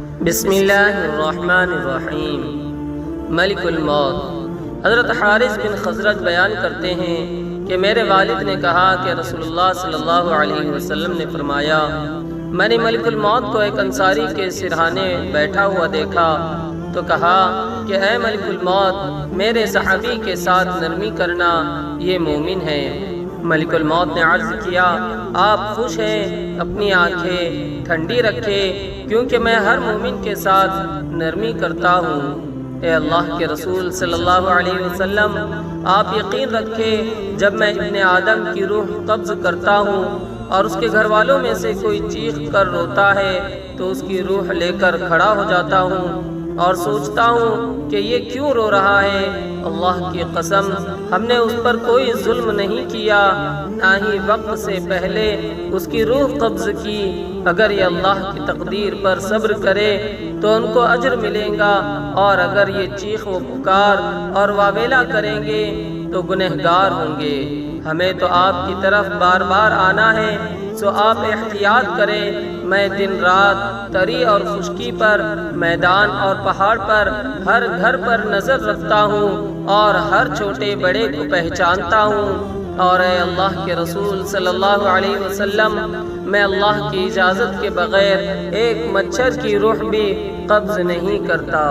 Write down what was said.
بسم اللہ الرحمن الرحیم۔ ملک الموت۔ حضرت حارث بن خزرج بیان کرتے ہیں کہ میرے والد نے کہا کہ رسول اللہ صلی اللہ علیہ وسلم نے فرمایا، میں نے ملک الموت کو ایک انصاری کے سرہانے بیٹھا ہوا دیکھا تو کہا کہ اے ملک الموت، میرے صحابی کے ساتھ نرمی کرنا، یہ مومن ہے۔ ملک الموت نے عرض کیا، آپ خوش ہیں؟ اپنی آنکھیں ٹھنڈی رکھے، کیونکہ میں ہر مومن کے ساتھ نرمی کرتا ہوں۔ اے اللہ کے رسول صلی اللہ علیہ وسلم، آپ یقین رکھے جب میں ابن آدم کی روح قبض کرتا ہوں اور اس کے گھر والوں میں سے کوئی چیخ کر روتا ہے تو اس کی روح لے کر کھڑا ہو جاتا ہوں اور سوچتا ہوں کہ یہ کیوں رو رہا ہے۔ اللہ کی قسم، ہم نے اس پر کوئی ظلم نہیں کیا، نہ ہی وقت سے پہلے اس کی روح قبض کی۔ اگر یہ اللہ کی تقدیر پر صبر کرے تو ان کو اجر ملے گا، اور اگر یہ چیخ و پکار اور واویلا کریں گے تو گنہگار ہوں گے۔ ہمیں تو آپ کی طرف بار بار آنا ہے، سو آپ احتیاط کریں۔ میں دن رات تری اور خشکی پر، میدان اور پہاڑ پر، ہر گھر پر نظر رکھتا ہوں اور ہر چھوٹے بڑے کو پہچانتا ہوں۔ اور اے اللہ کے رسول صلی اللہ علیہ وسلم، میں اللہ کی اجازت کے بغیر ایک مچھر کی روح بھی قبض نہیں کرتا۔